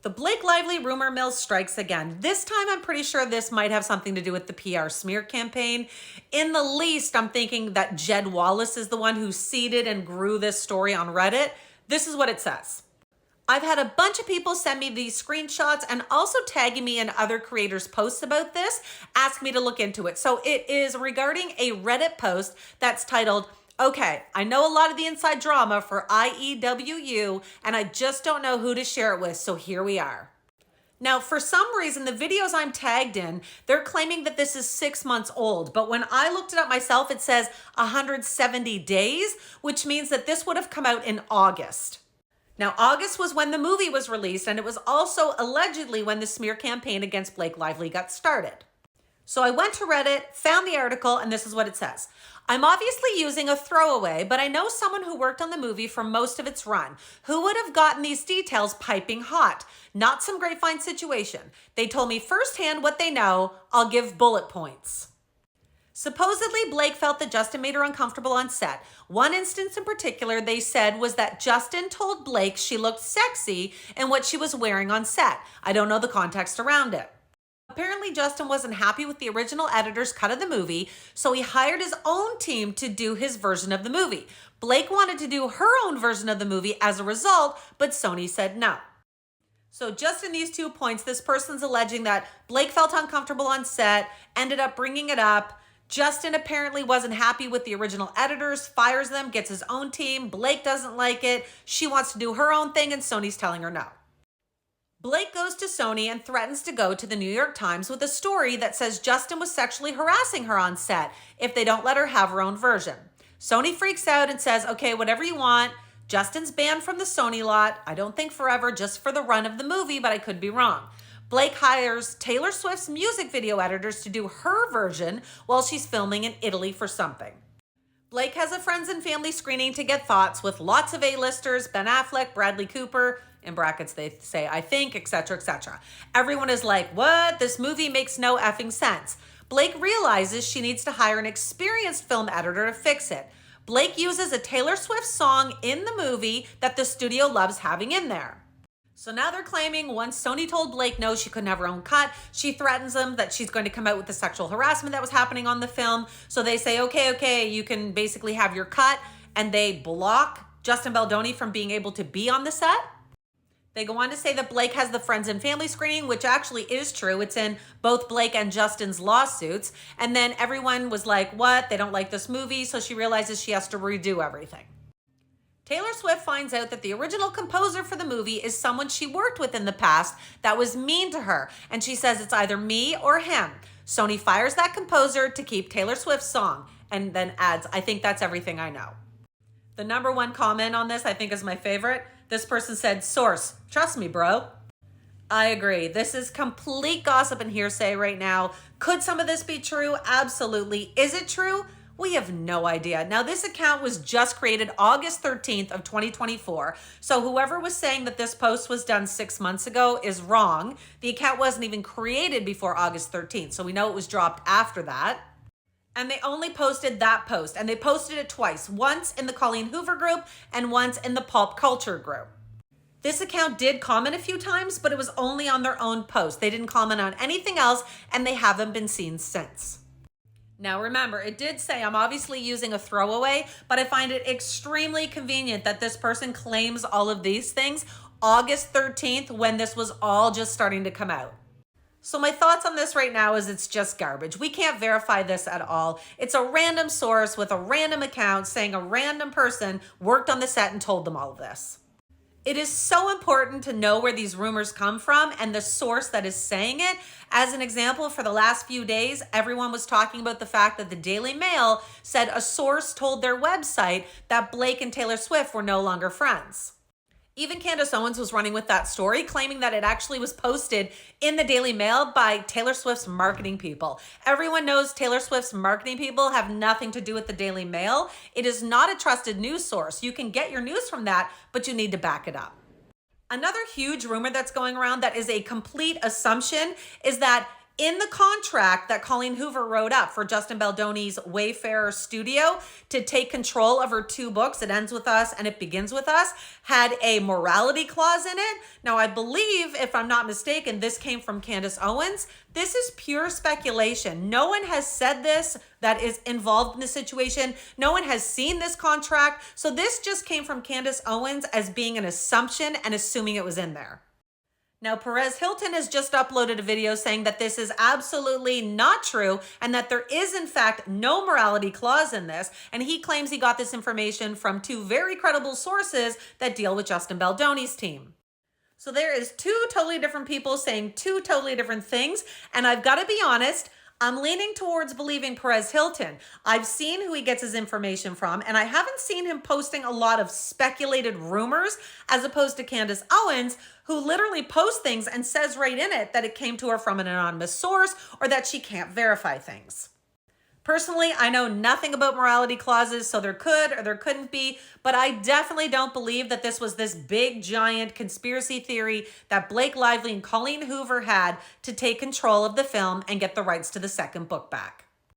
The Blake Lively rumor mill strikes again. This time, I'm pretty sure this might have something to do with the PR smear campaign. In the least, I'm thinking that Jed Wallace is the one who seeded and grew this story on Reddit. This is what it says. I've had a bunch of people send me these screenshots and also tagging me in other creators' posts about this, ask me to look into it. So it is regarding a Reddit post that's titled, "Okay, I know a lot of the inside drama for IEWU, and I just don't know who to share it with, so here we are." Now, for some reason, the videos I'm tagged in, they're claiming that this is 6 months old, but when I looked it up myself, it says 170 days, which means that this would have come out in August. Now, August was when the movie was released, and it was also allegedly when the smear campaign against Blake Lively got started. So I went to Reddit, found the article, and this is what it says. "I'm obviously using a throwaway, but I know someone who worked on the movie for most of its run who would have gotten these details piping hot. Not some grapevine situation. They told me firsthand what they know. I'll give bullet points." Supposedly, Blake felt that Justin made her uncomfortable on set. One instance in particular, they said, was that Justin told Blake she looked sexy in what she was wearing on set. I don't know the context around it. Apparently, Justin wasn't happy with the original editor's cut of the movie, so he hired his own team to do his version of the movie. Blake wanted to do her own version of the movie as a result, but Sony said no. So just in these 2 points, this person's alleging that Blake felt uncomfortable on set, ended up bringing it up. Justin apparently wasn't happy with the original editors, fires them, gets his own team. Blake doesn't like it. She wants to do her own thing, and Sony's telling her no. Blake goes to Sony and threatens to go to the New York Times with a story that says Justin was sexually harassing her on set if they don't let her have her own version. Sony freaks out and says, "Okay, whatever you want. Justin's banned from the Sony lot. I don't think forever, just for the run of the movie, but I could be wrong." Blake hires Taylor Swift's music video editors to do her version while she's filming in Italy for something. Blake has a friends and family screening to get thoughts with lots of A-listers, Ben Affleck, Bradley Cooper, in brackets they say I think, etc., etc. Everyone is like, "What? This movie makes no effing sense." Blake realizes she needs to hire an experienced film editor to fix it. Blake uses a Taylor Swift song in the movie that the studio loves having in there. So now they're claiming once Sony told Blake no, she couldn't have her own cut, she threatens them that she's going to come out with the sexual harassment that was happening on the film. So they say, okay, you can basically have your cut, and they block Justin Baldoni from being able to be on the set. They go on to say that Blake has the friends and family screening, which actually is true. It's in both Blake and Justin's lawsuits. And then everyone was like, what? They don't like this movie. So she realizes she has to redo everything. Taylor Swift finds out that the original composer for the movie is someone she worked with in the past that was mean to her. And she says it's either me or him. Sony fires that composer to keep Taylor Swift's song and then adds, "I think that's everything I know." The number one comment on this, I think, is my favorite. This person said, "Source, trust me, bro." I agree. This is complete gossip and hearsay right now. Could some of this be true? Absolutely. Is it true? We have no idea. Now, this account was just created August 13th of 2024. So whoever was saying that this post was done 6 months ago is wrong. The account wasn't even created before August 13th. So we know it was dropped after that. And they only posted that post, and they posted it twice, once in the Colleen Hoover group and once in the Pulp Culture group. This account did comment a few times, but it was only on their own post. They didn't comment on anything else, and they haven't been seen since. Now remember, it did say I'm obviously using a throwaway, but I find it extremely convenient that this person claims all of these things August 13th when this was all just starting to come out. So my thoughts on this right now is it's just garbage. We can't verify this at all. It's a random source with a random account saying a random person worked on the set and told them all of this. It is so important to know where these rumors come from and the source that is saying it. As an example, for the last few days, everyone was talking about the fact that the Daily Mail said a source told their website that Blake and Taylor Swift were no longer friends. Even Candace Owens was running with that story, claiming that it actually was posted in the Daily Mail by Taylor Swift's marketing people. Everyone knows Taylor Swift's marketing people have nothing to do with the Daily Mail. It is not a trusted news source. You can get your news from that, but you need to back it up. Another huge rumor that's going around that is a complete assumption is that in the contract that Colleen Hoover wrote up for Justin Baldoni's Wayfarer Studio to take control of her 2 books, It Ends With Us and It Begins With Us, had a morality clause in it. Now, I believe, if I'm not mistaken, this came from Candace Owens. This is pure speculation. No one has said this that is involved in the situation. No one has seen this contract. So this just came from Candace Owens as being an assumption and assuming it was in there. Now, Perez Hilton has just uploaded a video saying that this is absolutely not true and that there is, in fact, no morality clause in this. And he claims he got this information from 2 very credible sources that deal with Justin Baldoni's team. So there is 2 totally different people saying 2 totally different things. And I've got to be honest, I'm leaning towards believing Perez Hilton. I've seen who he gets his information from, and I haven't seen him posting a lot of speculated rumors as opposed to Candace Owens, who literally posts things and says right in it that it came to her from an anonymous source or that she can't verify things. Personally, I know nothing about morality clauses, so there could or there couldn't be, but I definitely don't believe that this was this big, giant conspiracy theory that Blake Lively and Colleen Hoover had to take control of the film and get the rights to the 2nd book back.